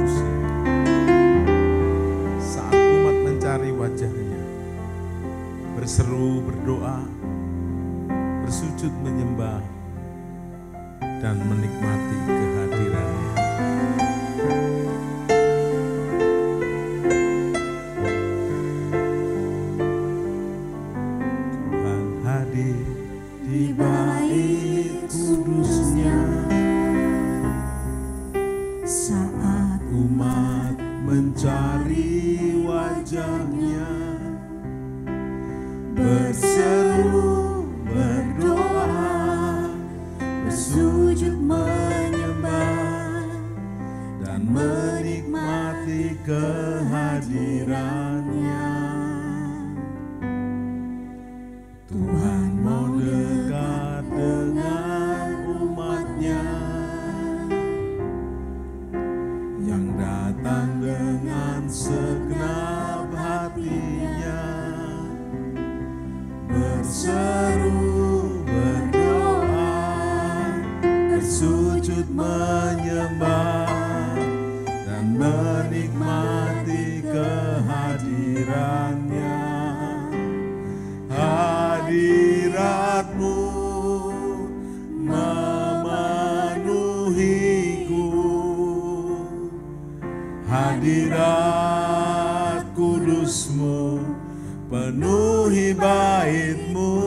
kudusnya. Saat umat mencari wajahnya, berseru, berdoa, bersujud menyembah, dan menikmati kehadirannya. Tuhan hadir di bait kudusnya saat umat mencari wajahnya, berseru, berdoa, bersujud menyembah, dan menikmati kehadirannya. Tuhan mau dekat dengan umatnya yang datang dengan segenap hatinya, berseru, berdoa, bersujud menyembah, dan menikmati kehadirannya. Hadirat-Mu memenuhiku, hadirat kudus-Mu penuhi bait-Mu,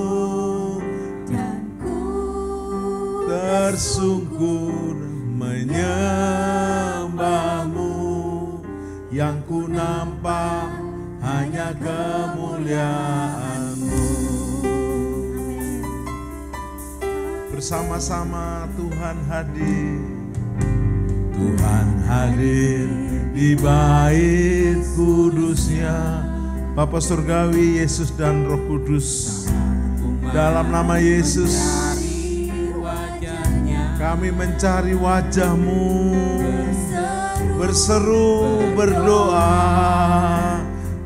dan ku tersungkur menyembah-Mu. Yang ku nampak hanya kemuliaan-Mu. Bersama-sama Tuhan hadir. Tuhan hadir di bait kudusnya. Bapa Surgawi, Yesus dan Roh Kudus, dalam nama Yesus kami mencari wajah-Mu, berseru, berdoa,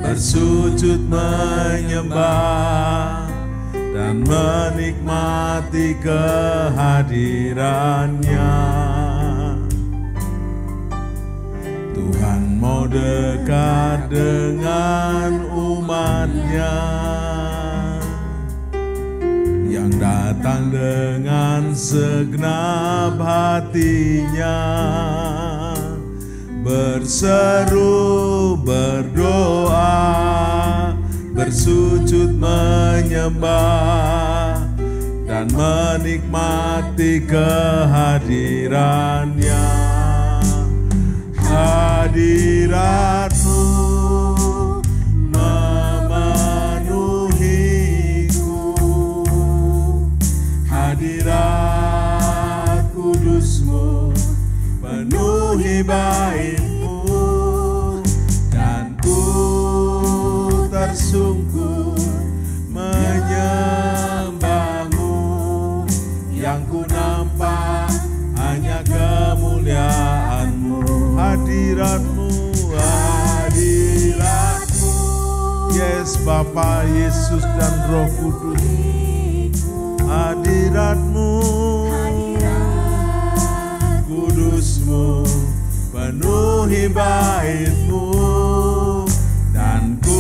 bersujud menyembah, dan menikmati kehadirannya. Tuhan mau dekat dengan umatnya yang datang dengan segenap hatinya, berseru, berdoa, bersujud menyembah, dan menikmati kehadirannya. Hadirat-Mu memenuhiku, hadirat kudus-Mu penuhi bait-Mu, dan ku tersungkur menyembah-Mu. Yang ku nampak hanya kemuliaan-Mu. Hadirat-Mu, hadirat-Mu, yes Bapa, Yesus dan Roh Kudus. Hadirat-Mu, kudus-Mu penuhi bait-Mu, dan ku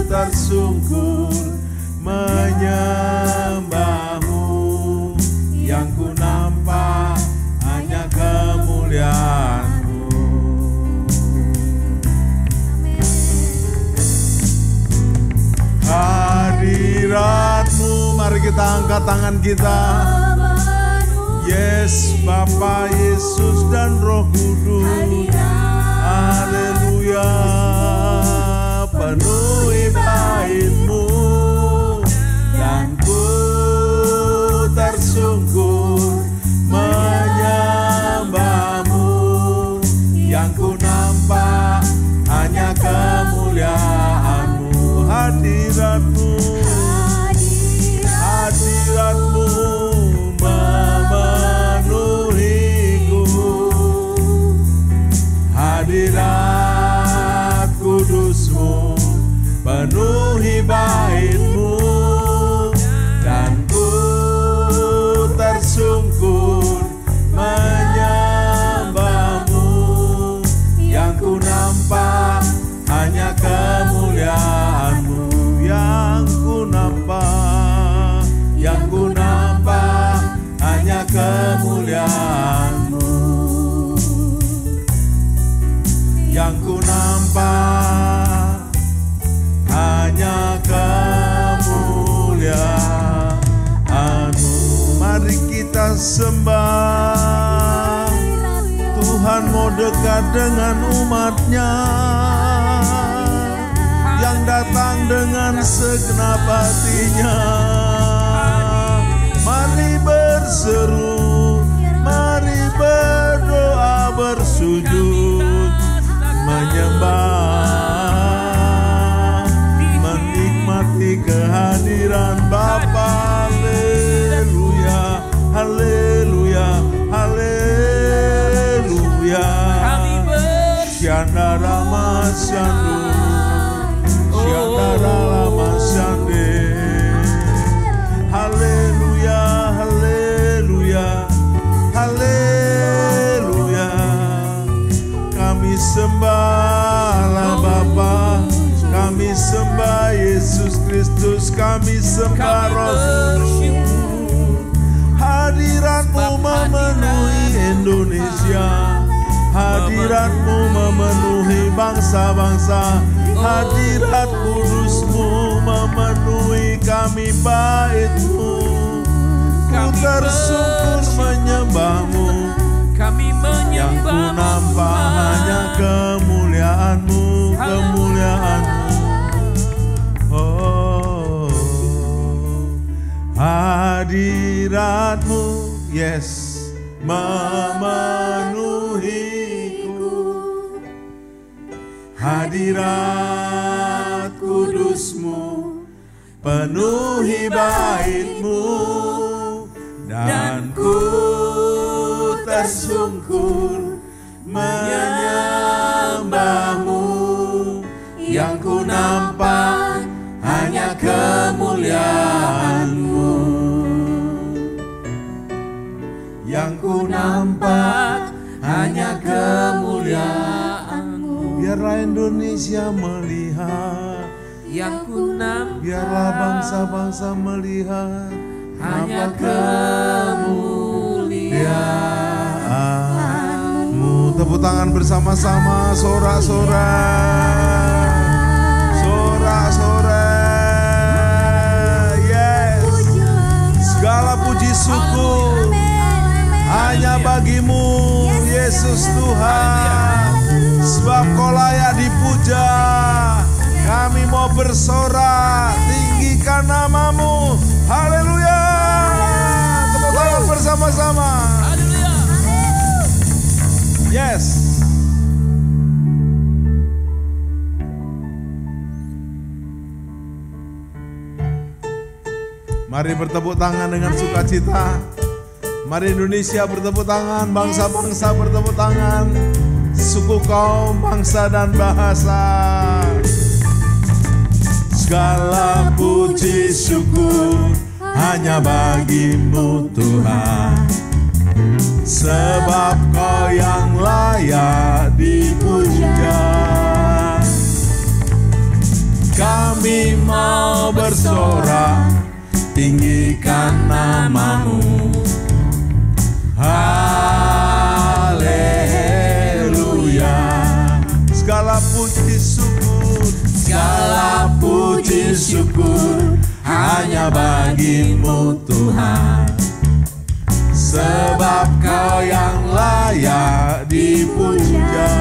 tersungkur menyembah-Mu. Yang ku nampak hanya kemuliaan-Mu. Hadirat-Mu, mari kita angkat tangan kita. Yes, Bapa, Yesus dan Roh Kudus. Haleluya, penuhi bait-Mu, dan ku tersungkur menyembah-Mu. Yang ku nampak hanya kemuliaan-Mu. Hadirat-Mu, hadirat-Mu memenuhiku, hadirat kudus-Mu penuhi bait-Mu, dan ku tersungkur menyembah-Mu. sembah. Tuhan mau dekat dengan umatnya yang datang dengan segenap hatinya. Mari berseru, mari berdoa, bersujud, menyembah, menikmati kehadiran Bapa. Haleluya, haleluya, haleluya. Syanda Rama Syandu, Syanda Rama Syande. Haleluya, haleluya, haleluya. Kami sembahlah Bapa, kami sembah Yesus Kristus, kami sembah Roh-Mu. Hadirat-Mu memenuhi Indonesia, hadirat-Mu memenuhi bangsa-bangsa, hadirat kudus-Mu memenuhi kami bait-Mu. Ku tersungkur menyembah-Mu, yang ku nampak hanya kemuliaan-Mu, kemuliaan-Mu. Oh, hadirat-Mu, yes, memenuhiku. Hadirat kudus-Mu penuhi bait-Mu, dan ku tersungkur menyembah-Mu, yang ku nampak hanya kemuliaan-Mu, yang ku nampak hanya kemuliaan-Mu. Biarlah Indonesia melihat, yang ku nampak, biarlah bangsa-bangsa melihat hanya kemuliaan-Mu. Tepuk tangan bersama-sama, sorak-sorak, sorak-sorak. Yes, segala puji syukur hanya bagi-Mu, Yesus Tuhan. Sebab Kau layak dipuja. Kami mau bersorak, tinggikan nama-Mu. Haleluya. Tepuk tangan bersama-sama. Yes. Mari bertepuk tangan dengan sukacita. Mari Indonesia bertepuk tangan, bangsa-bangsa bertepuk tangan, suku kaum, bangsa dan bahasa. Segala puji syukur hanya bagi-Mu Tuhan, sebab Kau yang layak dipuja. Kami mau bersorak, tinggikan nama-Mu. Haleluya. Segala puji syukur, segala puji syukur hanya bagi-Mu Tuhan, sebab Kau yang layak dipuja.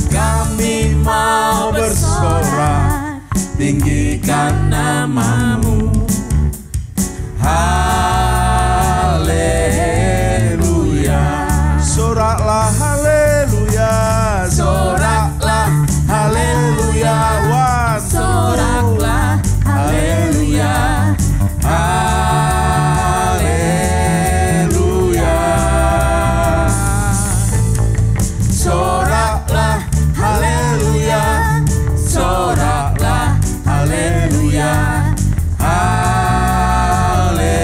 Kami mau bersorak, tinggikan nama-Mu. Haleluya. Soraklah haleluya, soraklah haleluya, one, Soraklah haleluya, haleluya. Soraklah haleluya, soraklah haleluya, haleluya.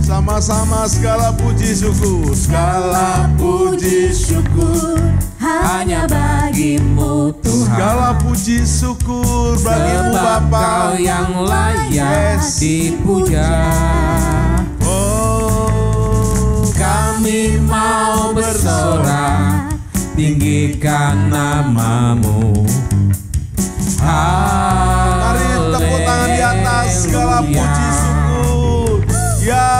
Sama-sama segala puji syukur, segala puji syukur hanya bagi-Mu Tuhan. segala puji syukur bagi-Mu Sebab Bapa. Kau yang layak Yes. dipuja. Oh, Kami mau bersorak, tinggikan nama-Mu. mari tepuk tangan di atas. segala puji syukur. Ya,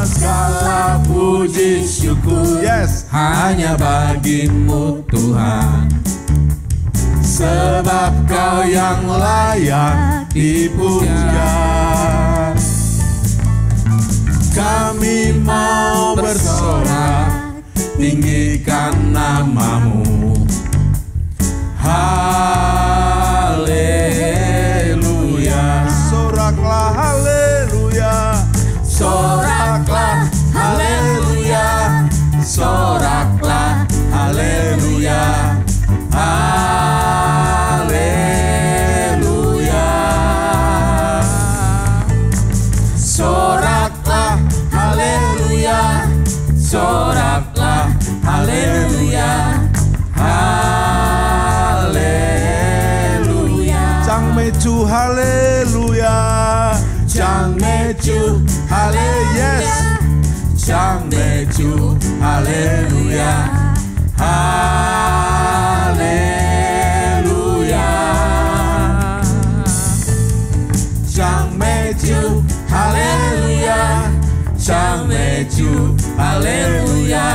Segala puji syukur yes, hanya bagimu Tuhan, sebab Kau yang layak dipuja. Kami mau bersorak, tinggikan nama-Mu. Haleluya. soraklah haleluya. Soraklah haleluya. Soraklah haleluya. Haleluya. Soraklah haleluya. Soraklah haleluya. Haleluya. Cang mecu haleluya. Chang mecu haleluya. Yes. Chang mecu haleluya. Haleluya. Chang mecu haleluya. Chang mecu haleluya.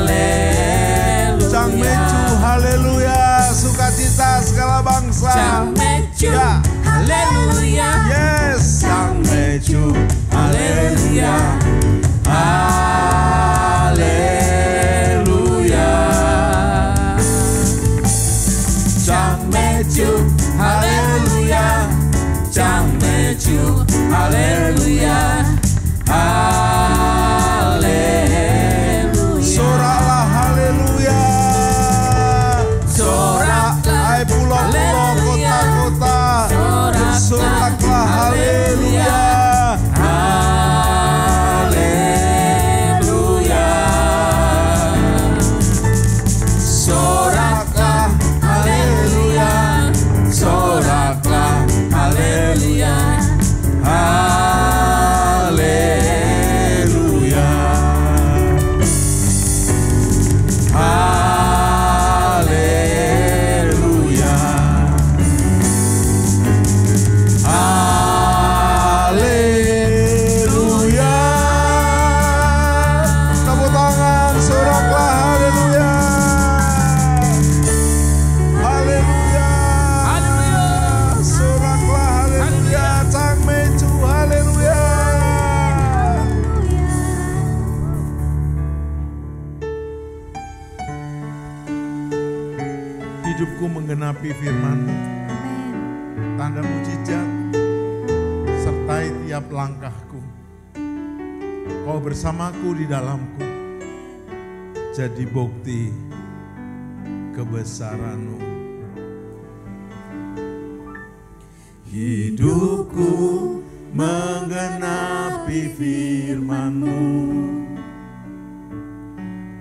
Haleluya. Cang mecu haleluya. Sukacita segala bangsa. Chang mecu Ya. haleluya. Yes. Chang mecu haleluya. Haleluya. Chang mecu haleluya. Chang mecu haleluya. Haleluya. Soraklah haleluya. Soraklah Hai pulau-pulau, kota-kota. Soraklah haleluya. Haleluya. Soraklah haleluya. Soraklah haleluya. Haleluya. Haleluya. Haleluya. Tepuk tangan, soraklah haleluya. Haleluya. Soraklah haleluya. Cang mecu haleluya. Hidupku menggenapi firman-Mu, tanda mujizat sertai tiap langkahku. Kau bersamaku di dalamku, jadi bukti kebesaran-Mu. Hidupku menggenapi firman-Mu,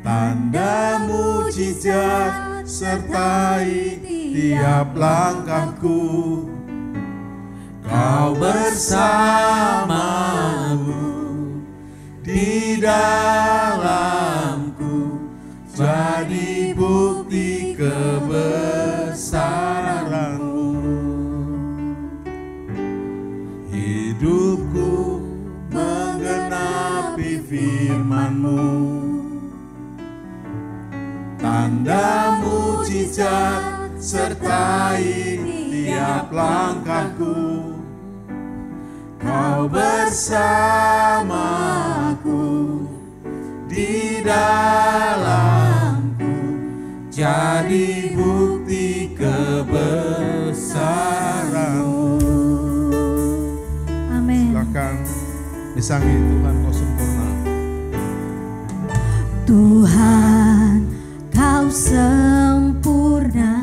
tanda mujizat sertai tiap langkahku. Kau bersamaku di dalamku, jadi bukti kebesaran-Mu. Hidupku menggenapi firman-Mu, tanda mujizat sertai tiap langkahku. Kau bersamaku di dalamku, jadi bukti kebesaran-Mu. Amin. Silakan disangi Tuhan, Kau sempurna. Tuhan, Kau sempurna.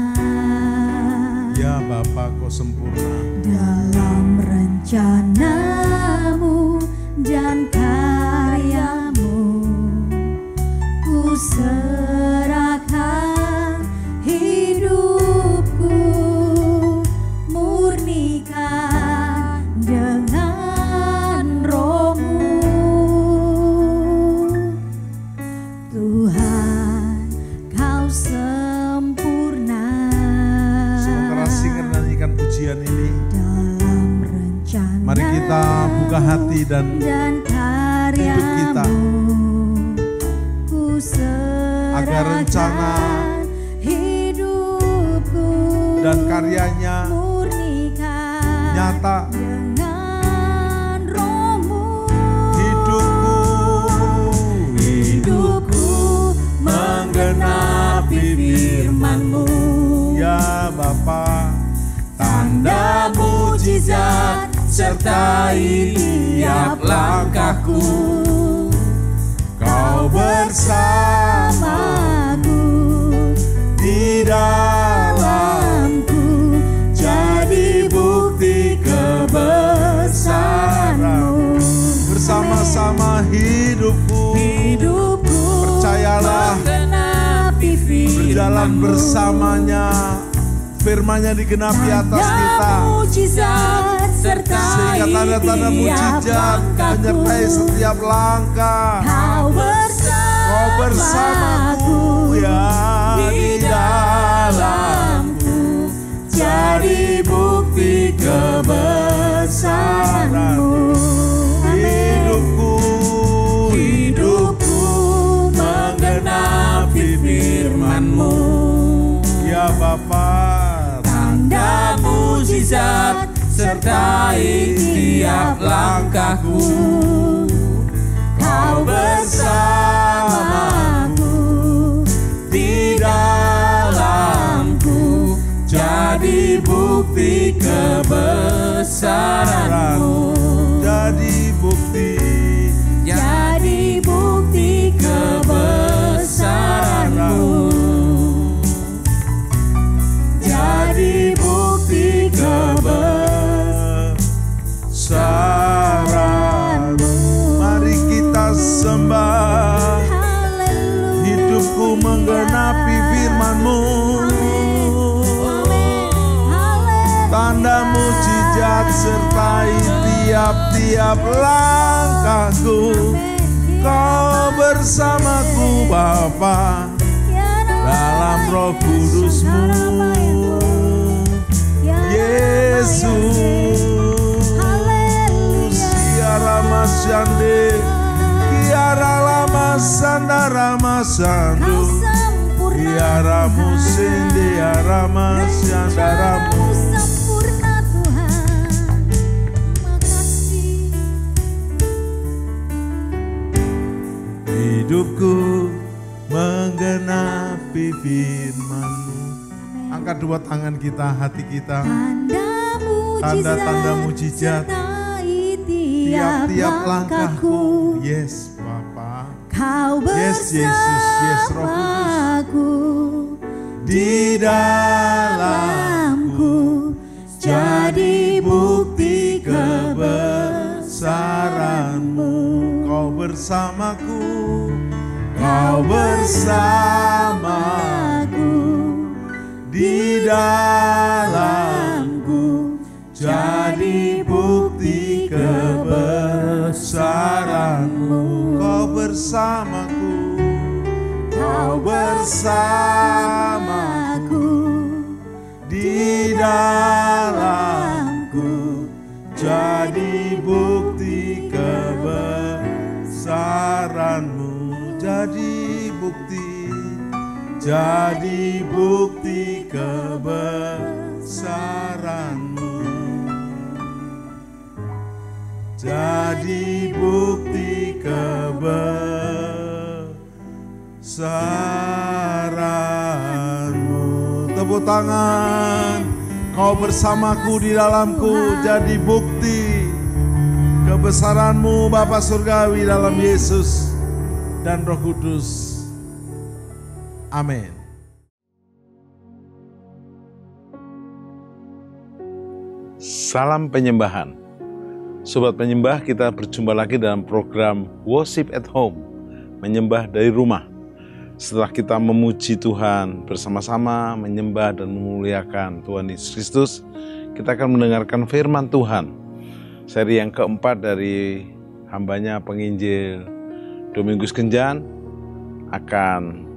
Ya Bapa, Kau sempurna. Dalam rencana-Mu dan karya-Mu, ku serahkan hidupku, murnikan dengan Roh-Mu. Tuhan, Kau sempurna. Sementara singer nyanyikan pujian ini, hati dan hidup kita, agar rencana hidupku dan karyanya nyata. Hidupku menggenapi firman-Mu, Ya Bapa, tanda mujizat sertai tiap langkahku. Kau bersamaku di dalamku, jadi bukti kebesaran-Mu. bersama-sama hidupku, percayalah menggenapi berjalan firman-Mu, bersamanya, firman-Nya digenapi atas kita, mujizat sertai sehingga tanda-tanda mujizat menyertai setiap langkah. Kau bersamaku, ya di dalamku, jadi bukti kebesaran-Mu. Hidupku menggenapi firman-Mu, Ya Bapa, tanda mujizat sertai tiap langkahku. Kau bersamaku di dalamku, jadi bukti kebesaran-Mu. jadi bukti kebesaran-Mu. Jadi bukti kebesaran-Mu. Mari kita sembah. Hidupku menggenapi firman-Mu, tanda mujizat sertai tiap-tiap langkahku. Kau bersamaku Bapa, dalam Roh Kudus-Mu, Yesus. Kiara Masyande, Kiara Lama Sandara Masandu, Kiara Musende Arama Syandaramu. Sempurna Tuhan, makasih. Hidupku menggenapi firman-Mu. Angkat dua tangan kita, hati kita. Tanda-tanda mujizat tiap-tiap langkahku. Yes, Bapa. Kau Yes, Yesus. Yes, Roh Kudus. Di dalamku, jadi bukti kebesaran-Mu. Kau bersamaku, Kau bersamaku, di dalamku, jadi bukti kebesaran-Mu. Kau bersamaku, Kau bersamaku, di dalamku, jadi bukti kebesaran-Mu. Jadi bukti kebesaran-Mu. Jadi bukti kebesaran-Mu. Tepuk tangan. Kau bersamaku di dalamku, jadi bukti kebesaran-Mu Bapa Surgawi dalam Yesus dan Roh Kudus. Amin. Salam penyembahan. Sobat penyembah, kita berjumpa lagi dalam program Worship at Home, menyembah dari rumah. Setelah kita memuji Tuhan bersama-sama, menyembah dan memuliakan Tuhan Yesus Kristus, kita akan mendengarkan firman Tuhan. Seri yang keempat dari hambanya penginjil Domingus Kenjan akan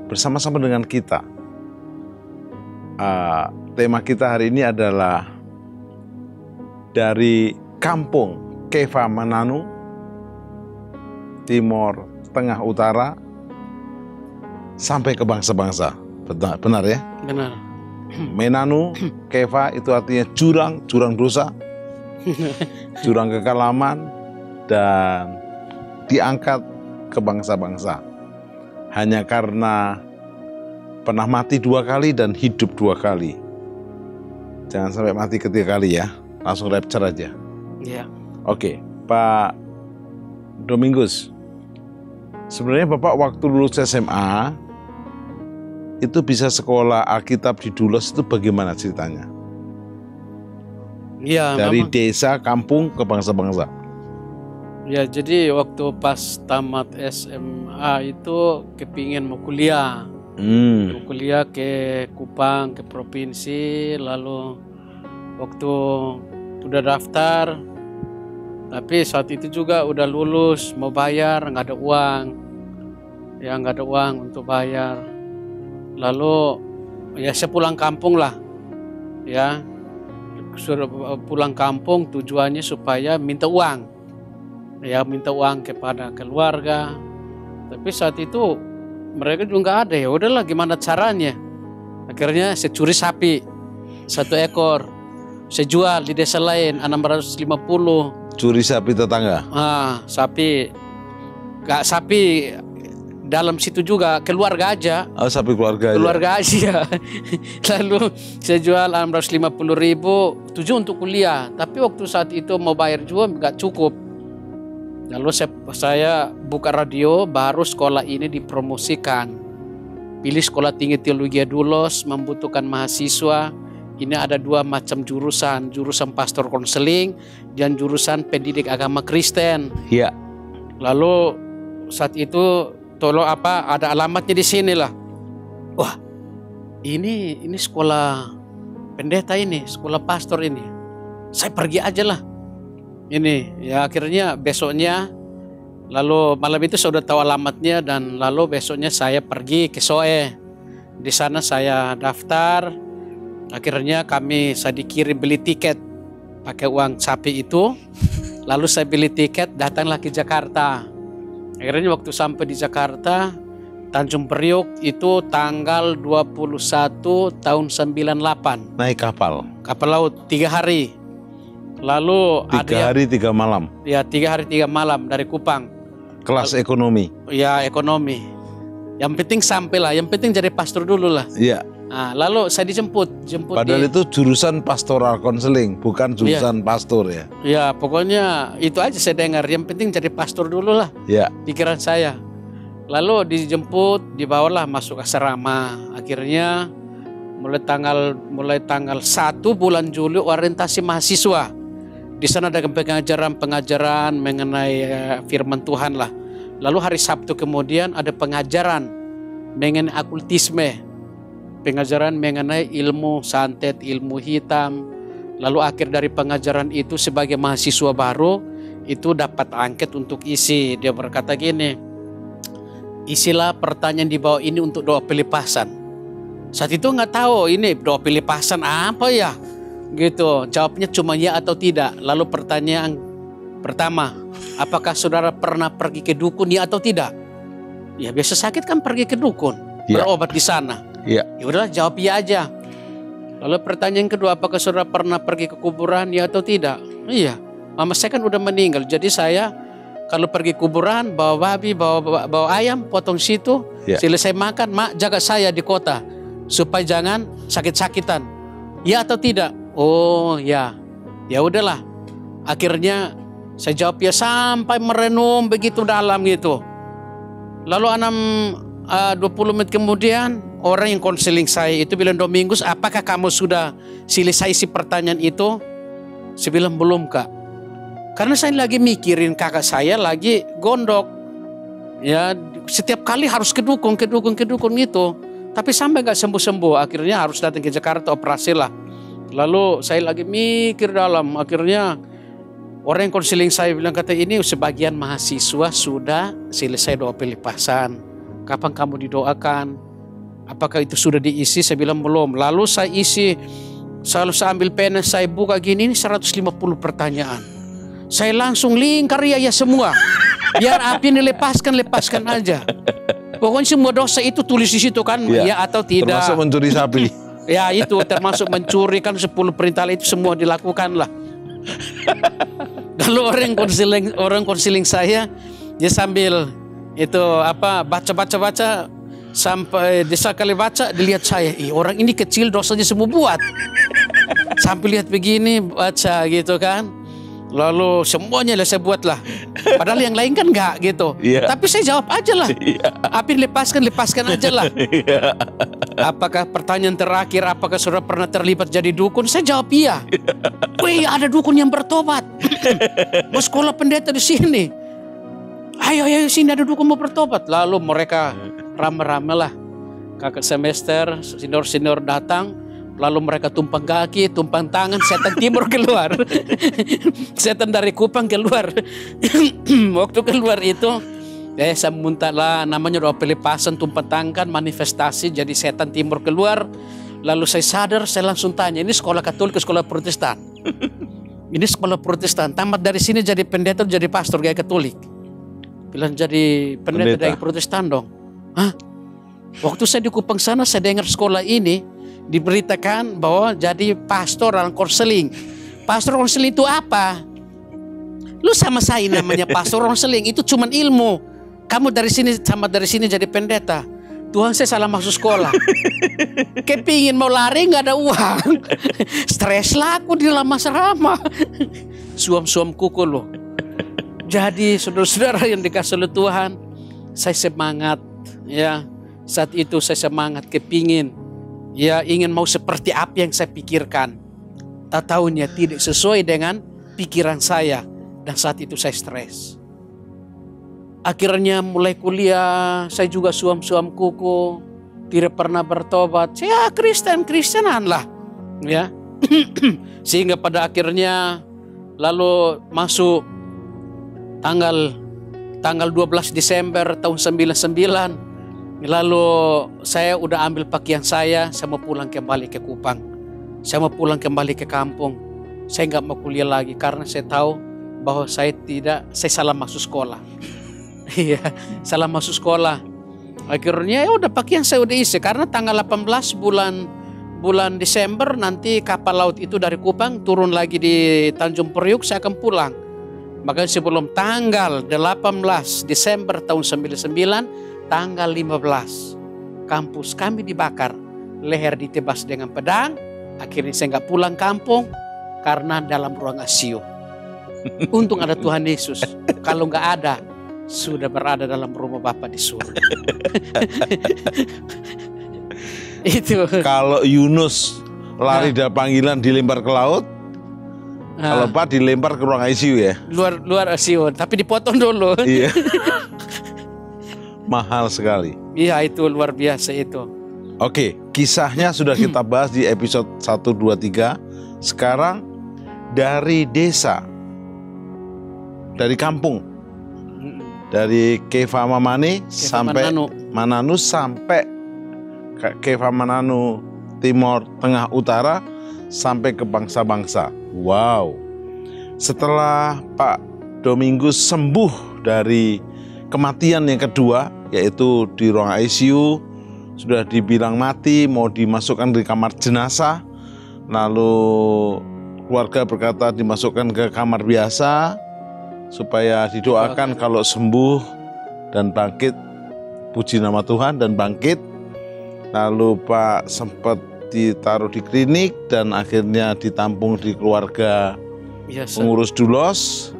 bersama-sama dengan kita. Tema kita hari ini adalah dari kampung Kefa Menanu, Timur, Tengah, Utara, sampai ke bangsa-bangsa. Benar ya? Benar. Menanu, Kefa itu artinya jurang, jurang dosa, jurang kekelaman, dan diangkat ke bangsa-bangsa. Hanya karena pernah mati 2 kali dan hidup 2 kali. Jangan sampai mati ketiga kali ya, langsung rapture aja. Ya. Oke, Pak Domingus, sebenarnya Bapak waktu lulus SMA, itu bisa sekolah Alkitab di Dulos itu bagaimana ceritanya? Ya, Dari memang. desa, kampung ke bangsa-bangsa. Ya, jadi waktu pas tamat SMA itu kepingin mau kuliah. Mau kuliah ke Kupang, ke provinsi, lalu waktu udah daftar, tapi saat itu juga udah lulus, mau bayar, nggak ada uang. Ya, nggak ada uang untuk bayar. Lalu ya saya pulang kampung lah, ya suruh pulang kampung tujuannya supaya minta uang, ya minta uang kepada keluarga. Tapi saat itu mereka juga nggak ada, ya udahlah gimana caranya. Akhirnya saya curi sapi 1 ekor, saya jual di desa lain 650. Curi sapi tetangga. Sapi, nggak sapi dalam situ juga, keluarga aja. Oh, sapi keluarga. Keluarga aja. Lalu saya jual 650.000, tujuan untuk kuliah. Tapi waktu saat itu mau bayar juga nggak cukup. Lalu saya buka radio, baru sekolah ini dipromosikan. Pilih Sekolah Tinggi Teologi Dulos, membutuhkan mahasiswa. Ini ada 2 macam jurusan, jurusan pastor konseling dan jurusan pendidik agama Kristen. Iya. Lalu saat itu ada alamatnya di sini lah. Wah, ini sekolah pendeta ini, sekolah pastor ini. Saya pergi aja lah. Ini ya akhirnya besoknya, lalu malam itu saya sudah tahu alamatnya, dan lalu besoknya saya pergi ke Soe. Di sana saya daftar. Akhirnya saya dikirim beli tiket pakai uang sapi itu. Lalu saya beli tiket, datanglah ke Jakarta. Akhirnya waktu sampai di Jakarta, Tanjung Priok itu tanggal 21 tahun 98. Naik kapal. Kapal laut 3 hari. Lalu 3 hari 3 malam. Ya, 3 hari 3 malam dari Kupang. Kelas ekonomi. Ya, ekonomi. Yang penting sampai lah, yang penting jadi pastor dulu lah. Iya. Nah, lalu saya dijemput. Padahal itu jurusan pastoral konseling, bukan jurusan pastor ya. Ya, pokoknya itu aja saya dengar. Yang penting jadi pastor dulu lah. Ya. Pikiran saya. Lalu dijemput, dibawalah masuk asrama. Akhirnya mulai tanggal 1 bulan Juli orientasi mahasiswa. Di sana ada pengajaran mengenai firman Tuhan lah. Lalu hari Sabtu kemudian ada pengajaran mengenai okultisme. Pengajaran mengenai ilmu santet, ilmu hitam. Lalu akhir dari pengajaran itu sebagai mahasiswa baru itu dapat angket untuk isi. Dia berkata gini, isilah pertanyaan di bawah ini untuk doa pelepasan. Saat itu nggak tahu ini doa pelepasan apa ya, gitu. Jawabnya cuma ya atau tidak. Lalu pertanyaan pertama, apakah saudara pernah pergi ke dukun, ya atau tidak? Ya biasa sakit kan pergi ke dukun, berobat di sana. Iya. Ya udahlah jawab ya aja. Lalu pertanyaan kedua, apakah saudara pernah pergi ke kuburan, ya atau tidak? Iya, mama saya kan udah meninggal, jadi saya kalau pergi kuburan bawa babi, bawa ayam, potong situ, selesai makan, mak jaga saya di kota supaya jangan sakit-sakitan. Ya atau tidak? Oh ya, ya udahlah. Akhirnya saya jawab ya sampai merenung begitu dalam gitu. Lalu 20 menit kemudian orang yang konseling saya itu bilang, Domingus, apakah kamu sudah selesai si pertanyaan itu? Saya bilang belum, Kak. Karena saya lagi mikirin kakak saya lagi gondok. Ya setiap kali harus ke dukun itu. Tapi sampai gak sembuh-sembuh. Akhirnya harus datang ke Jakarta, operasi lah. Lalu saya lagi mikir dalam. Akhirnya orang yang konseling saya bilang, kata ini sebagian mahasiswa sudah selesai doa pelepasan. Kapan kamu didoakan? Apakah itu sudah diisi? Saya bilang belum. Lalu saya isi, selalu saya ambil pena, saya buka gini, ini 150 pertanyaan. Saya langsung lingkar ya semua. Biar api ini lepaskan aja. Pokoknya semua dosa itu tulis di situ kan, Iya. ya atau tidak. Termasuk mencuri sapi. Ya itu termasuk mencuri kan 10 perintah itu semua dilakukan lah. Kalau orang konseling saya, dia sambil itu baca sampai desa kali baca dilihat saya, orang ini kecil dosanya semua buat. Sampai lihat begini baca gitu kan. Lalu semuanya lah saya buat lah. Padahal yang lain kan enggak gitu. Iya. Tapi saya jawab aja lah. Api lepaskan aja lah. Apakah pertanyaan terakhir, apakah saudara pernah terlibat jadi dukun? Saya jawab iya. Wih, ada dukun yang bertobat. Mau sekolah pendeta di sini. Ayo sini ada dukun mau bertobat. Lalu mereka rame-rame lah. Kakak semester, senior datang. Lalu mereka tumpang kaki, tumpang tangan, setan timur keluar. Setan dari Kupang keluar. Waktu keluar itu, saya muntah lah, namanya doa pelepasan, tumpang tangan, manifestasi, jadi setan timur keluar. Lalu saya sadar, saya langsung tanya, ini sekolah Katolik, sekolah Protestan? Ini sekolah Protestan, tamat dari sini jadi pendeta, jadi pastor kayak Katolik. Bilang jadi pendeta dari Protestan dong. Hah? Waktu saya di Kupang sana, saya dengar sekolah ini, diberitakan bahwa jadi pastoral konseling. Pastoral konseling itu apa? Lu sama saya namanya pastoral konseling, itu cuman ilmu. Kamu dari sini jadi pendeta. Tuhan, saya salah masuk sekolah. Kepingin mau lari nggak ada uang. Stres lah aku di dalam asrama. Suam-suam kuku loh. Jadi saudara-saudara yang dikasih oleh Tuhan, saya semangat ya. Saat itu saya semangat kepingin ya ingin mau seperti apa yang saya pikirkan. Tak tahunya tidak sesuai dengan pikiran saya. Dan saat itu saya stres. Akhirnya mulai kuliah saya juga suam-suam kuku. Tidak pernah bertobat. Ya Kristenan lah. Ya. Sehingga pada akhirnya lalu masuk tanggal 12 Desember tahun 99. Lalu saya udah ambil pakaian saya mau pulang kembali ke Kupang. Saya mau pulang kembali ke kampung. Saya nggak mau kuliah lagi karena saya tahu bahwa saya salah masuk sekolah. Iya, salah masuk sekolah. Akhirnya ya udah pakaian saya udah isi karena tanggal 18 bulan Desember nanti kapal laut itu dari Kupang turun lagi di Tanjung Priuk, saya akan pulang. Makanya sebelum tanggal 18 Desember tahun 99, tanggal 15 kampus kami dibakar, leher ditebas dengan pedang. Akhirnya saya nggak pulang kampung karena dalam ruang ICU. Untung ada Tuhan Yesus. Kalau nggak ada, sudah berada dalam rumah Bapa di surga. Itu. Kalau Yunus lari dari panggilan dilempar ke laut, kalau Pak dilempar ke ruang ICU ya. Luar ICU, tapi dipotong dulu. Iya. Mahal sekali. Iya, itu luar biasa itu. Oke, kisahnya sudah kita bahas di episode 1, 2, 3. Sekarang dari desa, dari kampung, dari Keva Mamani sampai Mananu sampai Keva Mananu Timur Tengah Utara sampai ke bangsa-bangsa. Wow. Setelah Pak Domingus sembuh dari kematian yang kedua, yaitu di ruang ICU, sudah dibilang mati, mau dimasukkan di kamar jenazah. Lalu keluarga berkata dimasukkan ke kamar biasa supaya didoakan kalau sembuh dan bangkit. Puji nama Tuhan, dan bangkit. Lalu Pak sempat ditaruh di klinik dan akhirnya ditampung di keluarga pengurus Dulos.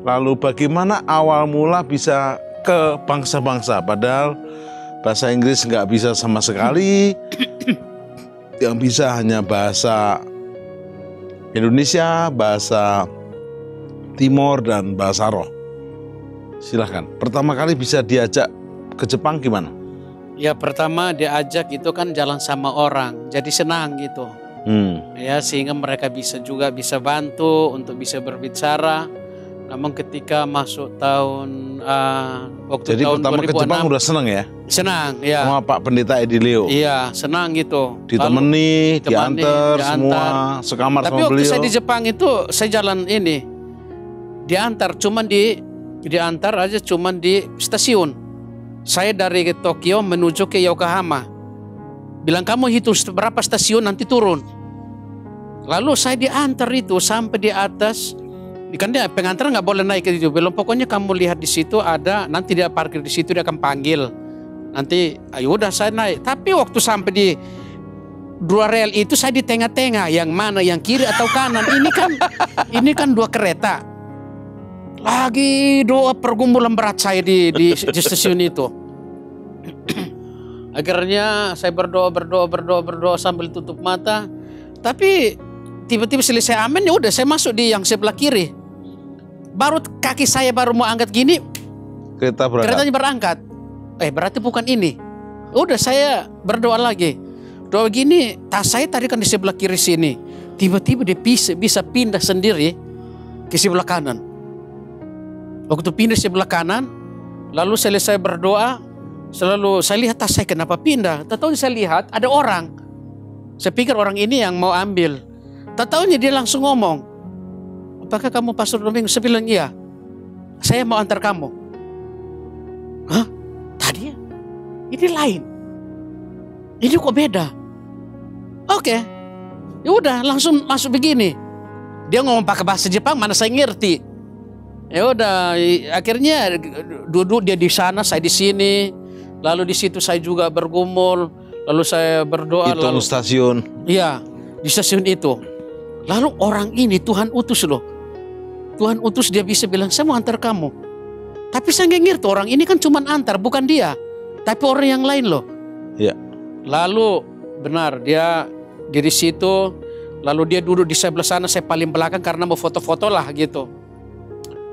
Lalu bagaimana awal mula bisa ke bangsa-bangsa, padahal bahasa Inggris nggak bisa sama sekali, yang bisa hanya bahasa Indonesia, bahasa Timur, dan bahasa Roh. Silahkan, pertama kali bisa diajak ke Jepang gimana? Ya pertama diajak itu kan jalan sama orang, jadi senang gitu. Ya sehingga mereka bisa bantu untuk bisa berbicara. Namun ketika masuk tahun jadi tahun pertama 2006, ke Jepang udah senang ya? Senang ya. Sama Pak Pendeta Edileo? Iya senang gitu. Ditemani, diantar semua, sekamar tapi sama beliau. Tapi waktu saya di Jepang itu saya jalan ini diantar aja cuman di stasiun. Saya dari Tokyo menuju ke Yokohama. Bilang kamu hitung berapa stasiun nanti turun. Lalu saya diantar itu sampai di atas. Kan dia pengantar nggak boleh naik ke situ. Belum, pokoknya kamu lihat di situ ada, nanti dia parkir di situ, dia akan panggil. Nanti ayo udah saya naik. Tapi waktu sampai di dua rel itu saya di tengah-tengah, yang mana, yang kiri atau kanan. Ini kan dua kereta. Lagi doa pergumulan berat saya di stasiun itu. Akhirnya saya berdoa sambil tutup mata. Tapi tiba-tiba selesai amin, ya udah saya masuk di yang sebelah kiri. Baru kaki saya baru mau angkat gini, keretanya berangkat. Berarti bukan ini. Udah saya berdoa lagi. Doa gini, tas saya tadi kan di sebelah kiri sini. Tiba-tiba dia bisa pindah sendiri ke sebelah kanan. Waktu pindah sebelah kanan, lalu selesai berdoa, selalu saya lihat tas saya kenapa pindah. Tahu saya lihat ada orang. Saya pikir orang ini yang mau ambil. Tahu dia langsung ngomong, apakah kamu Pastor Domingus? Saya bilang iya. Saya mau antar kamu. Hah? Tadi ini lain. Ini kok beda? Oke. Ya udah langsung masuk begini. Dia ngomong pakai bahasa Jepang, mana saya ngerti. Ya udah, akhirnya duduk dia di sana, saya di sini. Lalu di situ saya juga bergumul. Lalu saya berdoa. Itu stasiun. Iya, di stasiun itu. Lalu orang ini Tuhan utus loh. Tuhan utus, dia bisa bilang saya mau antar kamu. Tapi saya nggak ngerti, orang ini kan cuma antar, bukan dia. Tapi orang yang lain loh. Iya. Lalu benar dia di situ. Lalu dia duduk di sebelah sana, saya paling belakang karena mau foto-foto lah gitu.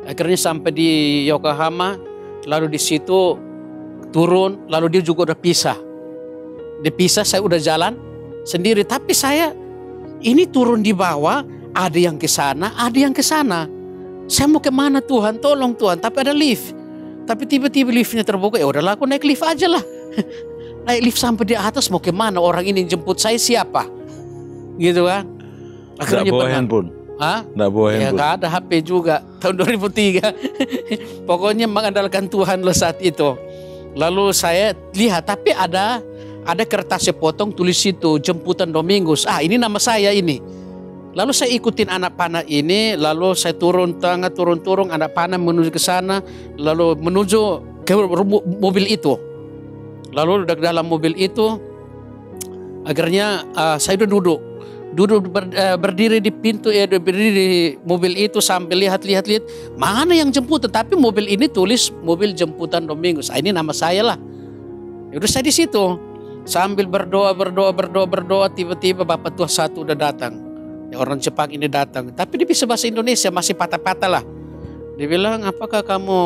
Akhirnya sampai di Yokohama, lalu di situ turun, lalu dia juga udah pisah. Dia pisah, saya udah jalan sendiri. Tapi saya ini turun di bawah, ada yang ke sana, ada yang ke sana. Saya mau kemana Tuhan? Tolong Tuhan. Tapi ada lift. Tapi tiba-tiba liftnya terbuka. Ya udahlah, aku naik lift aja lah. Naik lift sampai di atas, mau kemana? Orang ini jemput saya siapa? Gitu kan? Akhirnya bawa handphone. Hah? Nggak bawa handphone. Ya nggak ada HP juga tahun 2003. Pokoknya mengandalkan Tuhan loh saat itu. Lalu saya lihat, tapi ada kertas sepotong tulis itu jemputan Domingus. Ini nama saya ini. Lalu saya ikutin anak panah ini, lalu saya turun anak panah menuju ke sana, lalu menuju ke mobil itu. Lalu di dalam mobil itu, akhirnya saya udah duduk berdiri di pintu, berdiri di mobil itu sambil lihat mana yang jemputan. Tapi mobil ini tulis mobil jemputan Domingus. Ini nama saya lah. Udah saya di situ sambil berdoa. Tiba-tiba Bapak tua satu udah datang. Ya, orang Jepang ini datang. Tapi dia bisa bahasa Indonesia, masih patah-patah lah. Dia bilang, apakah kamu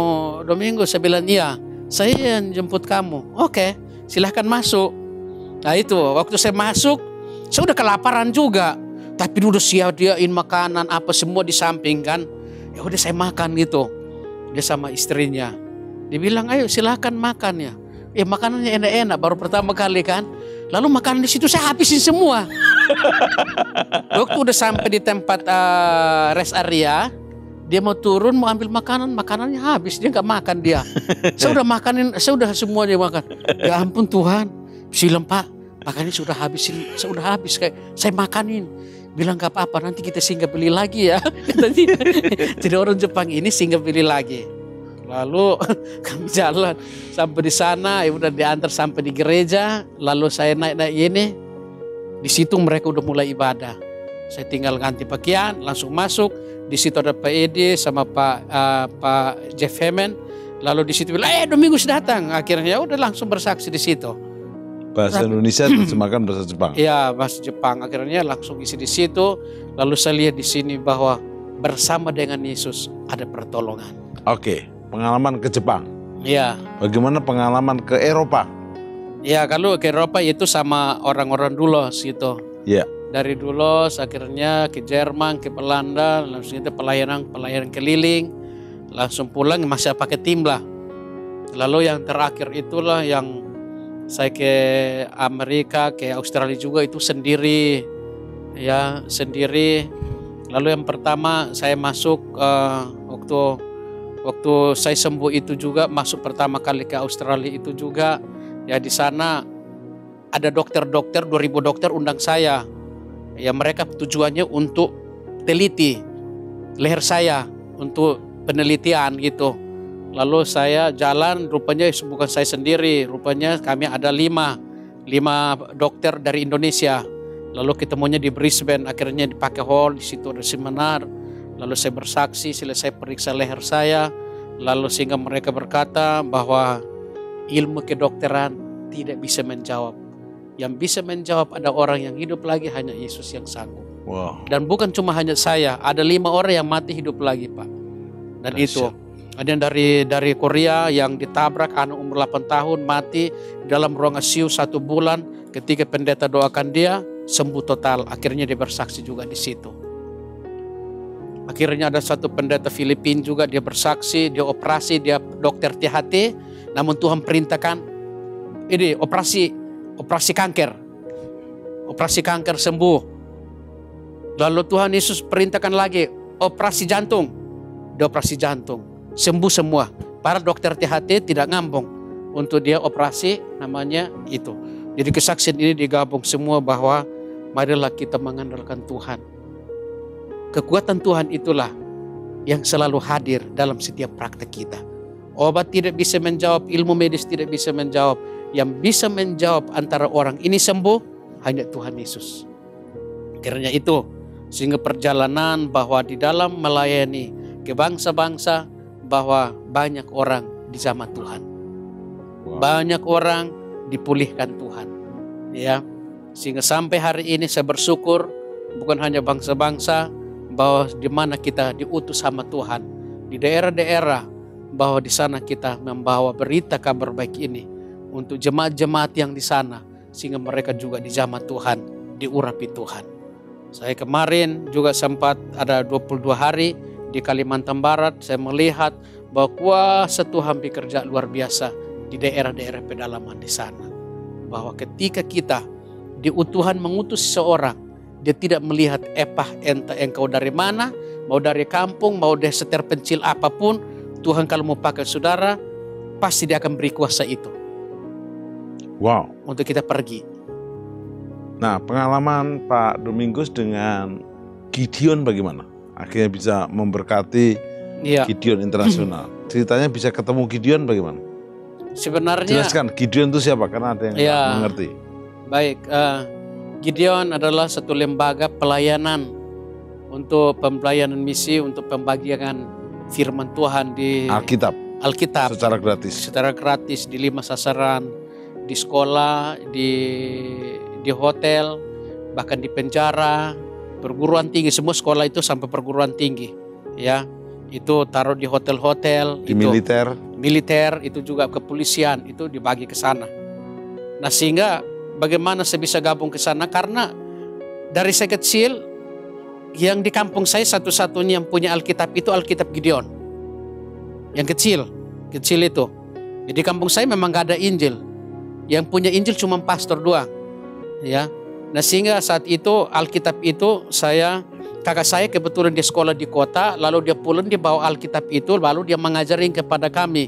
Domingus? Saya bilang iya. Saya yang jemput kamu. Oke, silahkan masuk. Nah itu waktu saya masuk, saya udah kelaparan juga, tapi udah sediain makanan apa semua di samping kan. Ya udah saya makan gitu. Dia sama istrinya. Dia bilang, ayo silakan makan ya. Makanannya enak-enak, baru pertama kali kan. Lalu makanan di situ saya habisin semua. Waktu udah sampai di tempat rest area, dia mau turun mau ambil makanannya habis, dia nggak makan dia. Saya udah makanin, saya udah semuanya makan. Ya ampun Tuhan, silam Pak. Makanya sudah habis kayak saya makanin. Bilang gak apa-apa, nanti kita singgah beli lagi ya. Jadi orang Jepang ini singgah beli lagi. Lalu kami jalan sampai di sana, ya udah diantar sampai di gereja. Lalu saya naik ini. Di situ mereka udah mulai ibadah. Saya tinggal ganti pakaian, langsung masuk. Di situ ada Pak Edi sama Pak Jeff Hemen. Lalu di situ bilang, Domingus datang. Akhirnya udah langsung bersaksi di situ. Bahasa Indonesia terjemahkan bahasa Jepang. Iya, bahasa Jepang. Akhirnya langsung isi di situ. Lalu saya lihat di sini bahwa bersama dengan Yesus ada pertolongan. Oke, pengalaman ke Jepang. Iya. Bagaimana pengalaman ke Eropa? Ya, kalau ke Eropa itu sama orang-orang Dulos gitu. Iya. Dari Dulos akhirnya ke Jerman, ke Belanda, langsung itu pelayanan keliling. Langsung pulang masih pakai tim lah. Lalu yang terakhir itulah yang saya ke Amerika, ke Australia juga itu sendiri. Ya, sendiri. Lalu yang pertama saya masuk waktu waktu saya sembuh itu juga, masuk pertama kali ke Australia itu juga, ya di sana ada dokter-dokter, 2000 dokter undang saya. Ya mereka tujuannya untuk teliti leher saya untuk penelitian gitu. Lalu saya jalan, rupanya bukan saya sendiri, rupanya kami ada 5 dokter dari Indonesia. Lalu ketemunya di Brisbane, akhirnya dipakai hall, di situ ada seminar. Lalu saya bersaksi, selesai periksa leher saya, lalu sehingga mereka berkata bahwa ilmu kedokteran tidak bisa menjawab. Yang bisa menjawab ada orang yang hidup lagi, hanya Yesus yang sanggup. Wow. Dan bukan cuma hanya saya, ada 5 orang yang mati hidup lagi, Pak. Dan itu ada yang dari Korea yang ditabrak, anak umur 8 tahun mati dalam ruang ICU 1 bulan. Ketika pendeta doakan dia, sembuh total. Akhirnya dia bersaksi juga di situ. Akhirnya ada satu pendeta Filipina juga, dia bersaksi, dia operasi, dia dokter THT, namun Tuhan perintahkan ini operasi kanker sembuh. Lalu Tuhan Yesus perintahkan lagi operasi jantung, dia operasi jantung sembuh semua. Para dokter THT tidak ngambung untuk dia operasi namanya itu. Jadi kesaksian ini digabung semua bahwa marilah kita mengandalkan Tuhan. Kekuatan Tuhan itulah yang selalu hadir dalam setiap praktek kita. Obat tidak bisa menjawab, ilmu medis tidak bisa menjawab. Yang bisa menjawab antara orang ini sembuh hanya Tuhan Yesus. Karena itu, sehingga perjalanan bahwa di dalam melayani ke bangsa-bangsa, bahwa banyak orang dijamah Tuhan. Wow. Banyak orang dipulihkan Tuhan. Ya, sehingga sampai hari ini saya bersyukur bukan hanya bangsa-bangsa, bahwa di mana kita diutus sama Tuhan, di daerah-daerah, bahwa di sana kita membawa berita kabar baik ini untuk jemaat-jemaat yang di sana, sehingga mereka juga dijamah Tuhan, diurapi Tuhan. Saya kemarin juga sempat ada 22 hari di Kalimantan Barat, saya melihat bahwa kuasa Tuhan bekerja luar biasa di daerah-daerah pedalaman di sana. Bahwa ketika kita Tuhan mengutus seseorang, dia tidak melihat entah engkau dari mana, mau dari kampung, mau dari terpencil apapun, Tuhan kalau mau pakai saudara, pasti dia akan beri kuasa itu. Wow. Untuk kita pergi. Nah, pengalaman Pak Domingus dengan Gideon bagaimana? Akhirnya bisa memberkati Gideon Internasional. Ceritanya bisa ketemu Gideon bagaimana? Sebenarnya jelaskan Gideon itu siapa, karena ada yang nggak mengerti. Baik, Gideon adalah satu lembaga pelayanan untuk pelayanan misi, untuk pembagian firman Tuhan di Alkitab secara gratis di 5 sasaran, di sekolah, di hotel, bahkan di penjara, perguruan tinggi, semua sekolah itu sampai perguruan tinggi, ya. Itu taruh di hotel-hotel, di militer, itu juga kepolisian, itu dibagi ke sana. Nah, sehingga bagaimana saya bisa gabung ke sana, karena dari saya kecil yang di kampung saya satu-satunya yang punya Alkitab itu Alkitab Gideon. Yang kecil itu. Jadi kampung saya memang gak ada Injil. Yang punya Injil cuma pastor doang. Ya. Nah, sehingga saat itu Alkitab itu kakak saya kebetulan di sekolah di kota, lalu dia pulang, dia bawa Alkitab itu, lalu dia mengajarin kepada kami.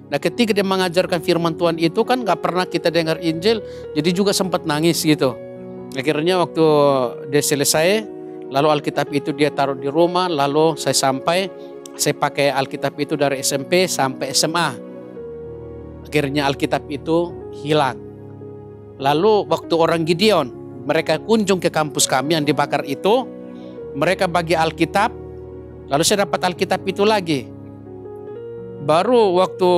Nah, ketika dia mengajarkan firman Tuhan itu kan gak pernah kita dengar Injil, jadi juga sempat nangis gitu. Akhirnya waktu dia selesai, lalu Alkitab itu dia taruh di rumah, lalu saya pakai Alkitab itu dari SMP sampai SMA. Akhirnya Alkitab itu hilang. Lalu waktu orang Gideon, mereka kunjung ke kampus kami yang dibakar itu, mereka bagi Alkitab, lalu saya dapat Alkitab itu lagi. Baru waktu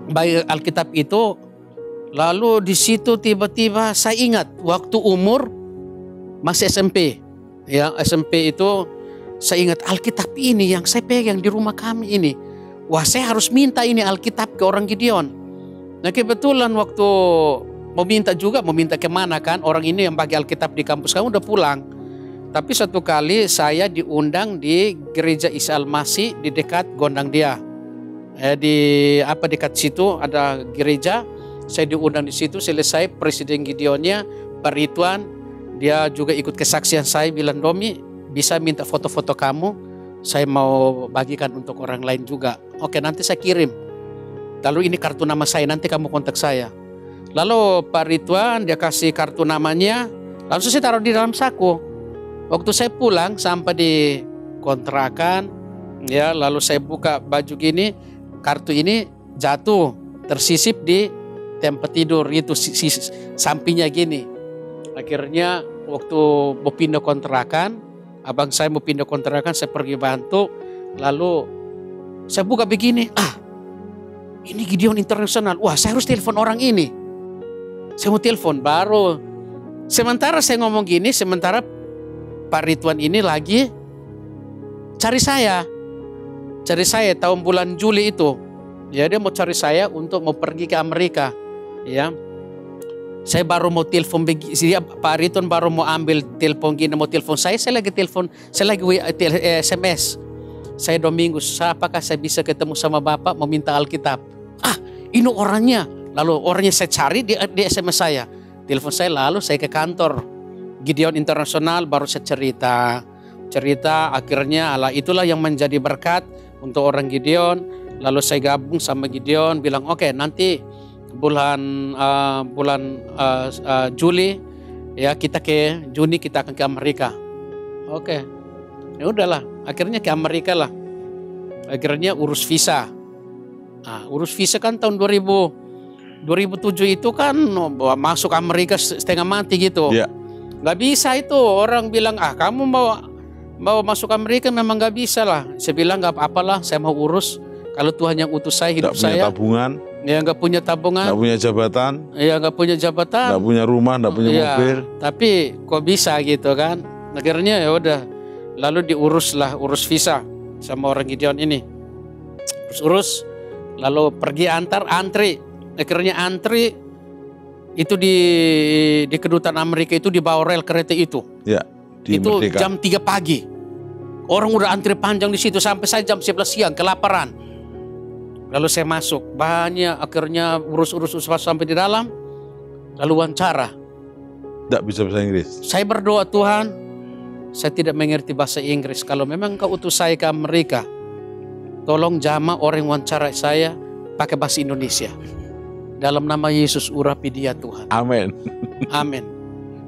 bagi Alkitab itu, lalu di situ tiba-tiba saya ingat waktu umur masih SMP. Ya, SMP itu saya ingat Alkitab ini yang saya pegang di rumah kami ini. Wah, saya harus minta ini Alkitab ke orang Gideon. Nah, kebetulan waktu mau minta kemana kan, orang ini yang bagi Alkitab di kampus kamu udah pulang. Tapi satu kali saya diundang di gereja Isa Al-Masih di dekat Gondang Dia. Dekat situ ada gereja, saya diundang di situ. Selesai Presiden Gideonnya, Pak Ridwan, dia juga ikut kesaksian saya, bilang, Domi bisa minta foto-foto kamu. saya mau bagikan untuk orang lain juga. Oke, nanti saya kirim. Lalu ini kartu nama saya, nanti kamu kontak saya. Lalu Pak Ridwan dia kasih kartu namanya, langsung saya taruh di dalam saku. Waktu saya pulang sampai di kontrakan, ya, lalu saya buka baju gini, kartu ini jatuh, tersisip di tempat tidur itu, sampingnya gini. Akhirnya waktu mau pindah kontrakan, abang saya mau pindah kontrakan, saya pergi bantu, lalu saya buka begini, ini Gideon Internasional, wah saya harus telepon orang ini. Saya mau telepon, baru sementara saya ngomong gini, sementara Pak Ridwan ini lagi cari saya tahun bulan Juli itu. Ya, dia mau cari saya untuk mau pergi ke Amerika. Ya, saya baru mau telepon, Pak Ridwan baru mau ambil telepon gini, mau telepon saya lagi telepon, saya lagi SMS. Saya 2 minggu, apakah saya bisa ketemu sama Bapak mau minta Alkitab? Ini orangnya. Lalu orangnya saya cari di SMS saya. Telepon saya, lalu saya ke kantor Gideon Internasional, baru saya cerita akhirnya itulah yang menjadi berkat untuk orang Gideon. Lalu saya gabung sama Gideon, bilang oke, nanti bulan Juli ya, Juni kita akan ke Amerika. Oke. Ya udahlah, akhirnya ke Amerika lah. Akhirnya urus visa. Urus visa kan tahun 2007 itu kan masuk Amerika setengah mati gitu. Yeah. Gak bisa itu, orang bilang kamu mau masuk Amerika memang gak bisa lah. Saya bilang gak apa-apalah, saya mau urus. Kalau Tuhan yang utus saya, hidup saya. Gak punya tabungan. Ya gak punya tabungan. Gak punya jabatan. Ya gak punya jabatan. Gak punya rumah, gak punya mobil. Tapi kok bisa gitu kan. Akhirnya ya udah, lalu urus visa sama orang Gideon ini. Urus, lalu pergi antri. Akhirnya antri itu di kedutaan Amerika itu di bawah rel kereta itu. Ya, itu Merdeka. Jam 3 pagi. Orang udah antri panjang di situ sampai saya jam 11 siang kelaparan. Lalu saya masuk, banyak akhirnya urus sampai di dalam. Lalu wawancara. Tidak bisa bahasa Inggris. Saya berdoa, Tuhan, saya tidak mengerti bahasa Inggris. Kalau memang Kau utus saya ke Amerika, tolong jama orang wawancara saya pakai bahasa Indonesia. Dalam nama Yesus urapi dia Tuhan. Amin. Amin.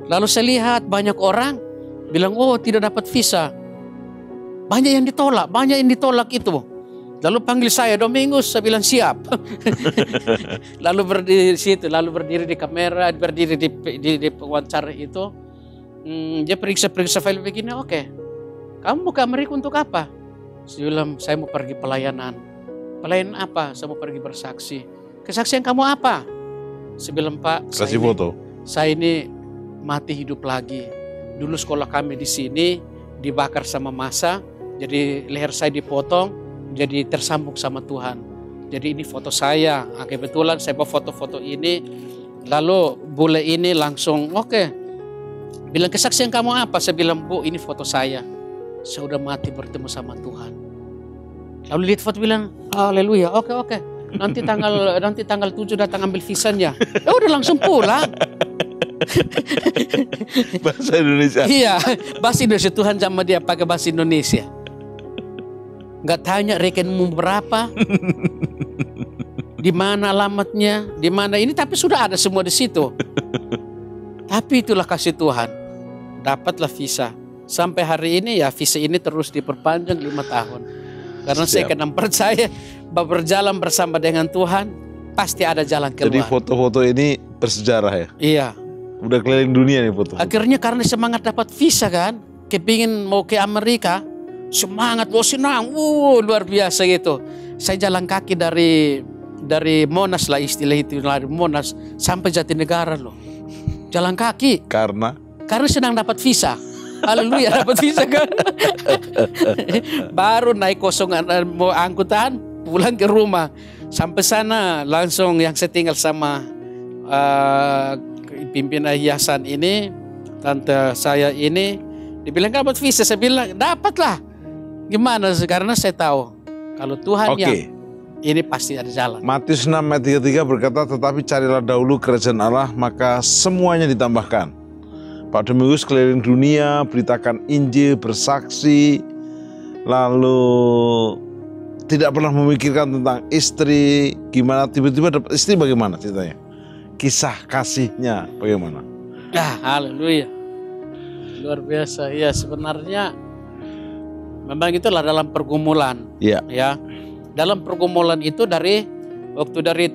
Lalu saya lihat banyak orang bilang, tidak dapat visa. Banyak yang ditolak itu. Lalu panggil saya, Domingus, saya bilang siap. Lalu berdiri di situ, lalu berdiri di kamera, berdiri di wawancara itu. Dia periksa file begini, oke. Kamu mau ke Amerika untuk apa? Saya bilang, saya mau pergi pelayanan. Pelayanan apa? Saya mau pergi bersaksi. Kesaksian kamu apa? Saya bilang, Pak, saya ini mati hidup lagi. Dulu sekolah kami di sini dibakar sama massa, jadi leher saya dipotong, jadi tersambung sama Tuhan. Jadi ini foto saya. Kebetulan saya bawa foto-foto ini. Lalu bule ini langsung, oke. Bilang, kesaksian kamu apa? Saya bilang, Bu, ini foto saya. Saya udah mati bertemu sama Tuhan. Lalu lihat foto, bilang, haleluya, oke. Nanti tanggal 7 datang ambil visanya. Ya udah langsung pulang. Bahasa Indonesia. Iya, bahasa Indonesia. Tuhan sama dia pakai bahasa Indonesia. Nggak tanya rekenmu berapa, di mana alamatnya, di mana ini, tapi sudah ada semua di situ. Tapi itulah kasih Tuhan. Dapatlah visa. Sampai hari ini ya visa ini terus diperpanjang 5 tahun. Karena saya kadang percaya bahwa berjalan bersama dengan Tuhan pasti ada jalan keluar. Jadi foto-foto ini bersejarah ya? Iya. Udah keliling dunia nih foto. Akhirnya karena semangat dapat visa kan, kepingin mau ke Amerika, semangat, senang, luar biasa gitu. Saya jalan kaki dari Monas lah, istilah itu, dari Monas sampai Jatinegara loh. Jalan kaki. Karena sedang dapat visa. Haleluya, dapat visa kan. Baru naik mau angkutan, pulang ke rumah. Sampai sana langsung yang saya tinggal sama pimpinan yayasan ini, tante saya ini, dibilang dapat visa. Saya bilang dapatlah. Gimana? Karena saya tahu kalau Tuhan yang ini pasti ada jalan. Matius 6 ayat 33 berkata, tetapi carilah dahulu kerajaan Allah, maka semuanya ditambahkan. Pak Domingus keliling dunia, beritakan Injil, bersaksi, lalu tidak pernah memikirkan tentang istri, gimana tiba-tiba dapat istri, bagaimana ceritanya? Kisah kasihnya bagaimana? Haleluya. Luar biasa. Ya, sebenarnya memang itulah dalam pergumulan. Ya. Ya. Dalam pergumulan itu dari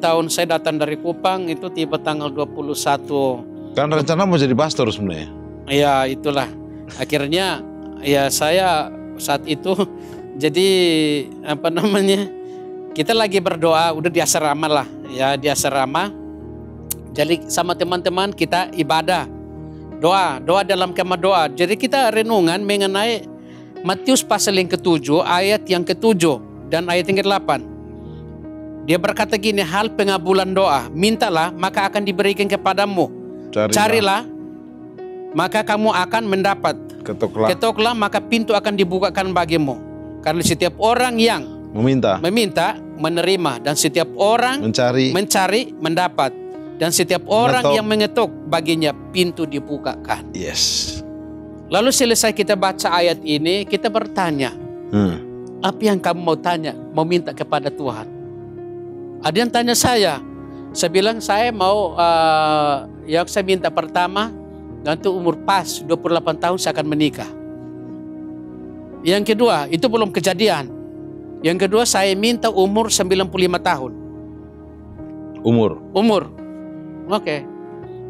tahun saya datang dari Kupang itu tiba tanggal 21. Kan rencana mau jadi pastor sebenarnya. Ya, itulah. Akhirnya ya saya saat itu jadi kita lagi berdoa, udah di asrama lah. Ya, di asrama. Jadi sama teman-teman kita ibadah, doa dalam kemah doa. Jadi kita renungan mengenai Matius pasal yang ke-7 ayat yang ke-7 dan ayat yang ke-8. Dia berkata gini, hal pengabulan doa, mintalah maka akan diberikan kepadamu, carilah maka kamu akan mendapat, ketoklah maka pintu akan dibukakan bagimu. Karena setiap orang yang meminta menerima, dan setiap orang mencari mendapat. Dan setiap orang yang mengetuk baginya pintu dibukakan. Yes. Lalu selesai kita baca ayat ini, kita bertanya, apa yang kamu mau tanya, mau minta kepada Tuhan? Ada yang tanya saya bilang saya mau, yang saya minta pertama, nanti umur pas 28 tahun saya akan menikah. Yang kedua, itu belum kejadian. Yang kedua saya minta umur 95 tahun. Umur. Oke.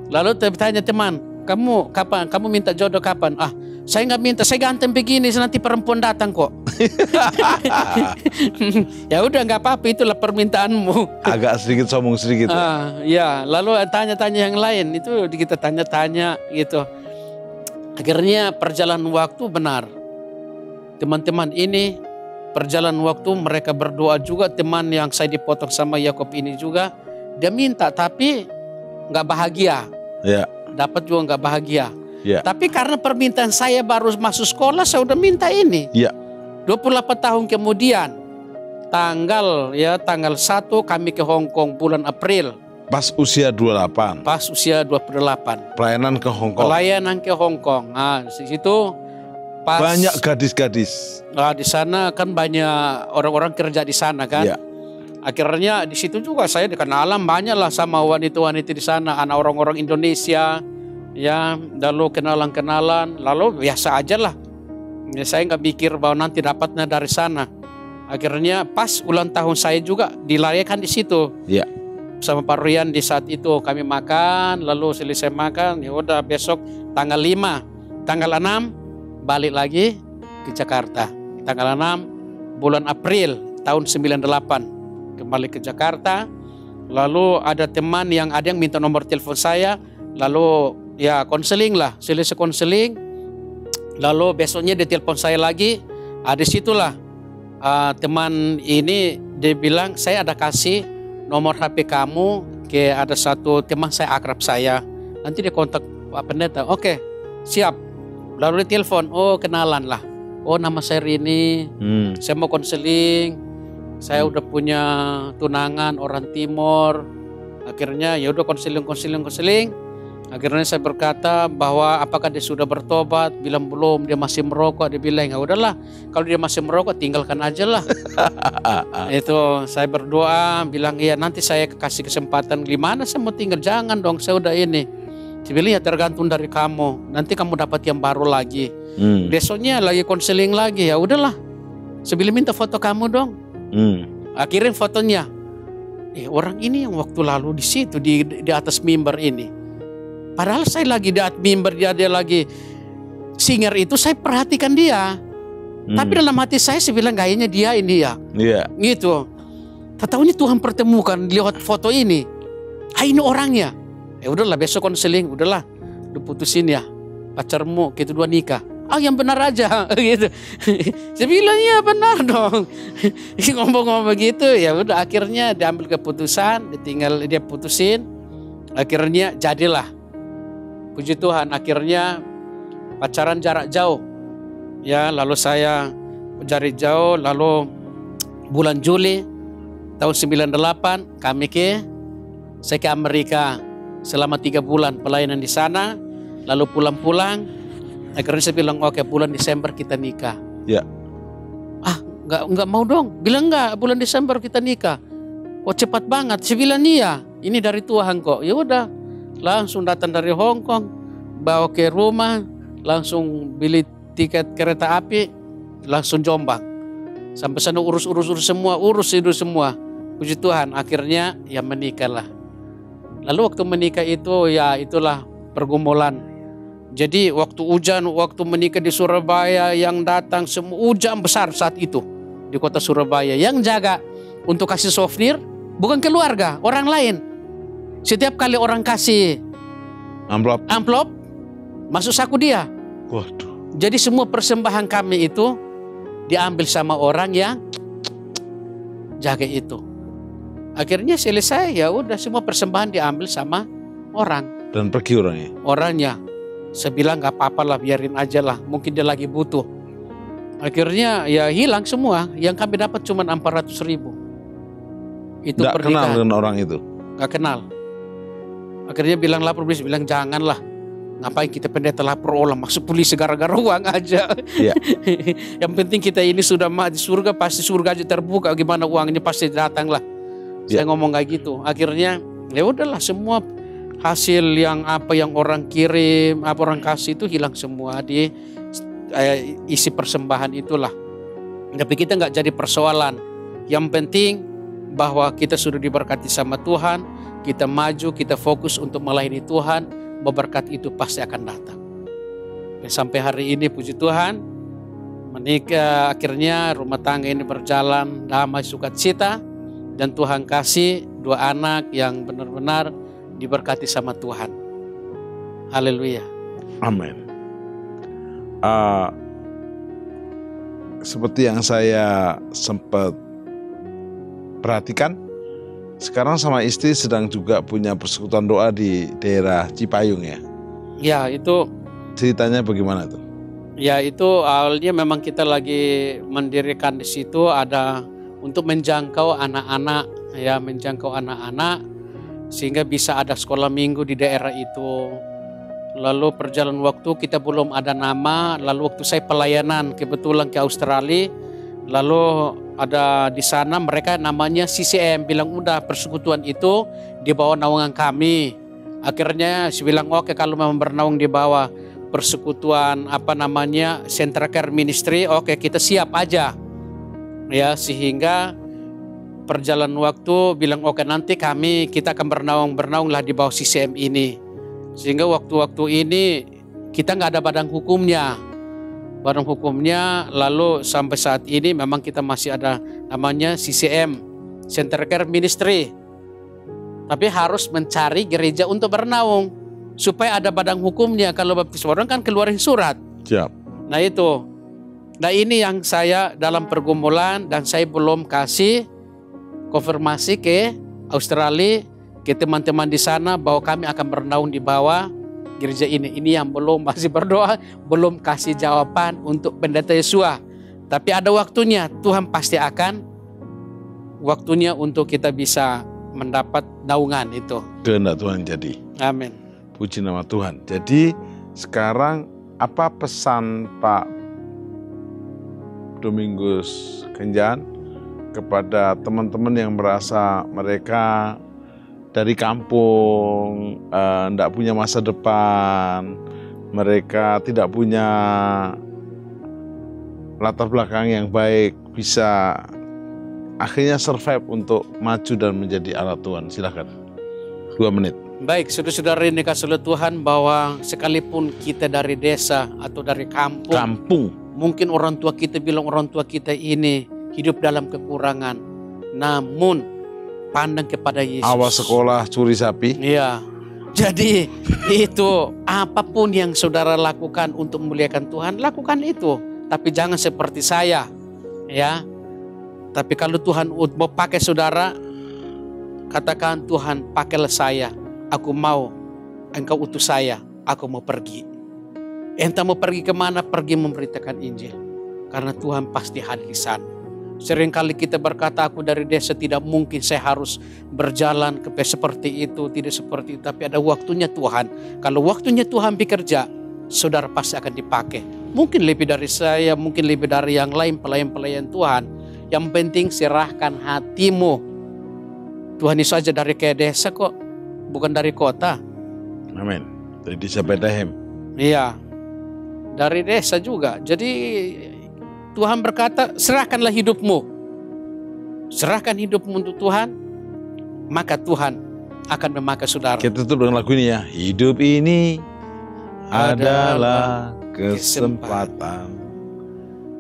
Lalu tanya teman, kamu kapan? Kamu minta jodoh kapan? Saya nggak minta, saya ganteng begini, nanti perempuan datang kok. Ya udah nggak apa-apa, itulah permintaanmu. Agak sedikit sombong sedikit. Ya, lalu tanya-tanya yang lain, itu kita tanya-tanya gitu. Akhirnya perjalanan waktu benar. Teman-teman ini perjalanan waktu mereka berdoa juga, teman yang saya dipotong sama Yakob ini juga, dia minta tapi nggak bahagia, dapat juga nggak bahagia. Tapi karena permintaan saya baru masuk sekolah, saya udah minta ini. 28 tahun kemudian, tanggal 1 kami ke Hong Kong bulan April. Pas usia 28. Pas usia 28. Pelayanan ke Hong Kong. Nah, di situ banyak gadis-gadis. Di sana kan banyak orang-orang kerja di sana kan. Akhirnya di situ juga saya dikenalan banyak lah sama wanita-wanita di sana, anak orang-orang Indonesia, ya, lalu kenalan, lalu biasa aja lah. Ya, saya nggak pikir bahwa nanti dapatnya dari sana. Akhirnya pas ulang tahun saya juga dirayakan di situ. Sama Pak Rian di saat itu kami makan, lalu selesai makan, ya udah besok tanggal 5, tanggal 6 balik lagi ke Jakarta. Tanggal 6 bulan April tahun 98. Kembali ke Jakarta, lalu ada teman yang minta nomor telepon saya, lalu ya konseling lah, selesai konseling, lalu besoknya dia telepon saya lagi, disitulah teman ini dia bilang saya ada kasih nomor HP kamu ke ada satu teman saya akrab saya, nanti dia kontak Pak Pendeta. Oke, siap. Lalu dia telepon, kenalan lah, nama saya Rini, saya mau konseling. Saya udah punya tunangan orang Timur. Akhirnya ya udah konseling. Akhirnya saya berkata bahwa apakah dia sudah bertobat? Bilang belum, dia masih merokok. Dia bilang ya udahlah, kalau dia masih merokok tinggalkan aja lah. Itu saya berdoa, bilang iya nanti saya kasih kesempatan. Gimana saya mau tinggal? Jangan dong, saya udah ini. Dia bilang ya tergantung dari kamu. Nanti kamu dapat yang baru lagi. Besoknya lagi konseling lagi, ya udahlah. Sebelum minta foto kamu dong. Akhirnya fotonya, orang ini yang waktu lalu di situ di atas mimbar ini. Padahal saya lagi di atas mimbar, dia lagi singer itu, saya perhatikan dia. Tapi dalam hati saya bilang kayaknya dia ini ya. Gitu. Tahu-tahunya Tuhan pertemukan lewat foto ini. Ini orangnya. Ya udahlah besok konseling, udahlah, udah putusin ya pacarmu, kita dua nikah. Yang benar aja gitu. Saya bilang ya benar dong. Ngomong-ngomong begitu, ya udah akhirnya diambil keputusan, dia putusin. Akhirnya jadilah. Puji Tuhan, akhirnya pacaran jarak jauh. Ya, lalu saya jarak jauh, lalu bulan Juli tahun 98 saya ke Amerika selama 3 bulan pelayanan di sana, lalu pulang-pulang. Akhirnya saya bilang oke, bulan Desember kita nikah. nggak mau dong. Bilang enggak, bulan Desember kita nikah. Kok cepat banget? Saya bilang iya, ini dari Tuhan kok. Ya udah, langsung datang dari Hong Kong, bawa ke rumah, langsung beli tiket kereta api, langsung Jombang. Sampai sana urus itu semua. Puji Tuhan, akhirnya ya menikah lah. Lalu waktu menikah itu ya itulah pergumulan. Jadi waktu hujan, waktu menikah di Surabaya, yang datang semua hujan besar saat itu di kota Surabaya. Yang jaga untuk kasih souvenir bukan keluarga, orang lain. Setiap kali orang kasih amplop masuk saku dia. Waduh. Jadi semua persembahan kami itu diambil sama orang yang jaga itu. Akhirnya selesai, ya udah semua persembahan diambil sama orang. Dan pergi orangnya. Orangnya, saya bilang nggak apa-apa lah, biarin aja lah. Mungkin dia lagi butuh. Akhirnya ya hilang semua. Yang kami dapat cuma 400.000. Itu Nggak kenal dengan orang itu. Nggak kenal. Akhirnya bilang lapor polisi, bilang janganlah. Ngapain kita pendeta lapor orang masuk polisi gara-gara uang aja. Iya. Yang penting kita ini sudah di surga, pasti surga aja terbuka. Gimana uangnya pasti datang lah. Saya ngomong kayak gitu. Akhirnya ya udahlah, semua hasil yang orang kirim, apa orang kasih itu hilang semua di isi persembahan itulah. Tapi kita nggak jadi persoalan. Yang penting bahwa kita sudah diberkati sama Tuhan, kita maju, kita fokus untuk melayani Tuhan, berkat itu pasti akan datang. Sampai hari ini puji Tuhan, menikah, akhirnya rumah tangga ini berjalan damai sukacita, dan Tuhan kasih 2 anak yang benar-benar diberkati sama Tuhan. Haleluya. Amin. Seperti yang saya sempat perhatikan, sekarang sama istri sedang juga punya persekutuan doa di daerah Cipayung ya? Ya, itu. Ceritanya bagaimana tuh? Ya, itu awalnya memang kita lagi mendirikan di situ ada untuk menjangkau anak-anak, ya, sehingga bisa ada sekolah minggu di daerah itu. Lalu perjalanan waktu kita belum ada nama. Lalu waktu saya pelayanan kebetulan ke Australia, lalu ada di sana mereka namanya CCM, bilang udah persekutuan itu di bawah naungan kami. Akhirnya saya bilang oke, kalau memang bernaung di bawah persekutuan Central Care Ministry, oke kita siap aja. Ya, sehingga perjalanan waktu bilang oke, nanti kita akan bernaung lah di bawah CCM ini. Sehingga waktu-waktu ini kita nggak ada badan hukumnya. Lalu sampai saat ini memang kita masih ada namanya CCM, Central Care Ministry. Tapi harus mencari gereja untuk bernaung supaya ada badan hukumnya. Kalau baptis orang kan keluarin surat. Siap. Nah itu. Nah ini yang saya dalam pergumulan, dan saya belum kasih konfirmasi ke Australia, ke teman-teman di sana bahwa kami akan bernaung di bawah gereja ini. Ini yang masih berdoa, belum kasih jawaban untuk pendeta Yesua. Tapi ada waktunya, Tuhan pasti akan waktunya untuk kita bisa mendapat naungan itu. Kehendak Tuhan jadi. Amin. Puji nama Tuhan. Jadi sekarang apa pesan Pak Domingus Kenjan kepada teman-teman yang merasa mereka dari kampung, tidak punya masa depan, mereka tidak punya latar belakang yang baik, bisa akhirnya survive untuk maju dan menjadi alat Tuhan. Silakan, 2 menit. Baik, saudara-saudara ini kasih oleh Tuhan bahwa sekalipun kita dari desa atau dari kampung, mungkin orang tua kita bilang orang tua kita ini hidup dalam kekurangan, namun pandang kepada Yesus. Awas sekolah curi sapi. Iya. Jadi itu apapun yang saudara lakukan untuk memuliakan Tuhan, lakukan itu. Tapi jangan seperti saya, ya. Tapi kalau Tuhan mau pakai saudara, katakan Tuhan pakailah saya. Aku mau, Engkau utus saya, aku mau pergi. Entah mau pergi kemana, pergi memberitakan Injil. Karena Tuhan pasti hadir di sana. Seringkali kita berkata, aku dari desa tidak mungkin saya harus berjalan ke seperti itu, tidak seperti itu. Tapi ada waktunya Tuhan. Kalau waktunya Tuhan bekerja, saudara pasti akan dipakai. Mungkin lebih dari saya, mungkin lebih dari yang lain, pelayan-pelayan Tuhan. Yang penting serahkan hatimu. Tuhan Yesus aja dari ke desa kok, bukan dari kota. Amin. Dari desa Bethlehem. Iya, dari desa juga. Jadi Tuhan berkata, serahkanlah hidupmu. Serahkan hidupmu untuk Tuhan, maka Tuhan akan memakai saudara. Kita tutup dengan lagu ini ya. Hidup ini adalah kesempatan.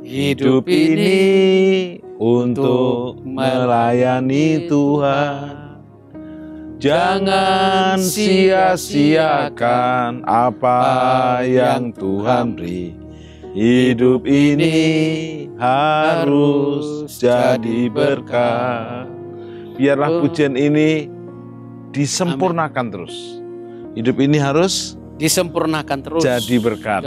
Hidup ini untuk melayani Tuhan. Jangan sia-siakan apa yang Tuhan beri. Hidup ini harus jadi berkat. Biarlah pujian ini disempurnakan terus. Hidup ini harus disempurnakan terus. jadi berkat,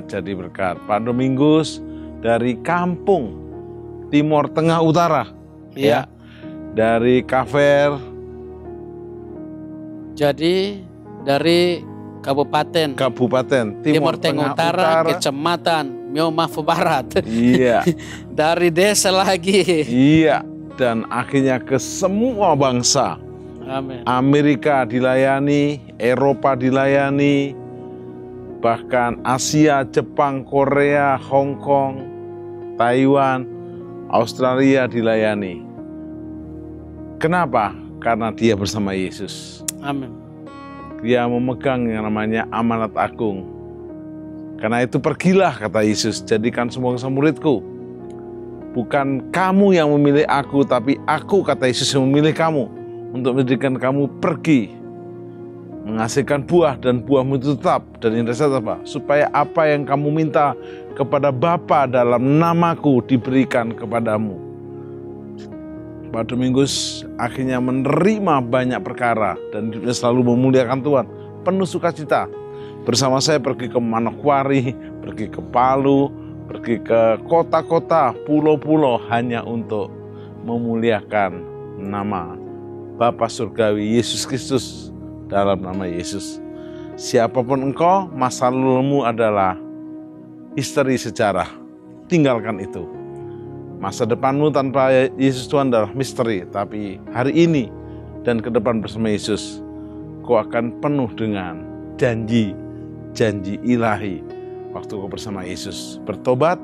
jadi berkat. Pak Domingus dari kampung Timur Tengah Utara, Iya. dari Kaver, Jadi dari Kabupaten Timur Tengah Utara, Kecamatan Myomafu Barat. Iya, Dari desa lagi. iya, dan akhirnya ke semua bangsa. Amin. Amerika dilayani, Eropa dilayani, bahkan Asia, Jepang, Korea, Hong Kong, Taiwan, Australia dilayani. Kenapa? Karena dia bersama Yesus. Amin. Dia memegang yang namanya amanat agung. Karena itu pergilah, kata Yesus, jadikan semua muridku. Bukan kamu yang memilih aku, tapi aku, kata Yesus, yang memilih kamu. Untuk menjadikan kamu pergi. Menghasilkan buah, dan buahmu itu tetap. Dan yang dasar apa? Supaya apa yang kamu minta kepada Bapa dalam namaku diberikan kepadamu. Pak Domingus akhirnya menerima banyak perkara dan hidupnya selalu memuliakan Tuhan, penuh sukacita. Bersama saya pergi ke Manokwari, pergi ke Palu, pergi ke kota-kota, pulau-pulau hanya untuk memuliakan nama Bapa Surgawi Yesus Kristus. Dalam nama Yesus, siapapun engkau, masa lalumu adalah misteri sejarah. Tinggalkan itu. Masa depanmu tanpa Yesus Tuhan adalah misteri, tapi hari ini dan ke depan bersama Yesus, kau akan penuh dengan janji ilahi waktu kau bersama Yesus. Bertobat,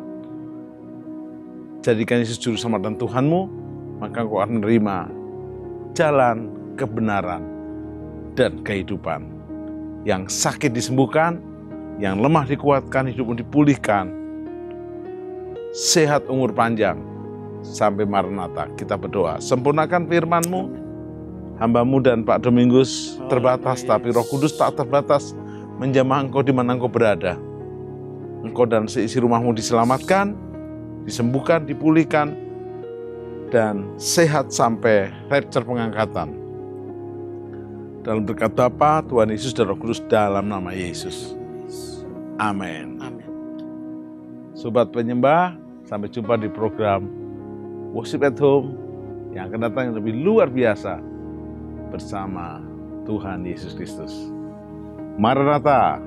jadikan Yesus juru selamat dan Tuhanmu, maka kau akan menerima jalan kebenaran dan kehidupan. Yang sakit disembuhkan, yang lemah dikuatkan, hidupmu dipulihkan, sehat umur panjang, sampai Maranatha. Kita berdoa, sempurnakan firman-Mu. Hamba-Mu dan Pak Domingus terbatas, tapi Roh Kudus tak terbatas, menjamah Engkau di mana Engkau berada. Engkau dan seisi rumahmu diselamatkan, disembuhkan, dipulihkan, dan sehat sampai rapture pengangkatan. Dalam berkat Bapa, Tuhan Yesus dan Roh Kudus, dalam nama Yesus. Amin. Amin. Sobat penyembah, sampai jumpa di program Worship at Home yang akan datang yang lebih luar biasa bersama Tuhan Yesus Kristus. Maranatha.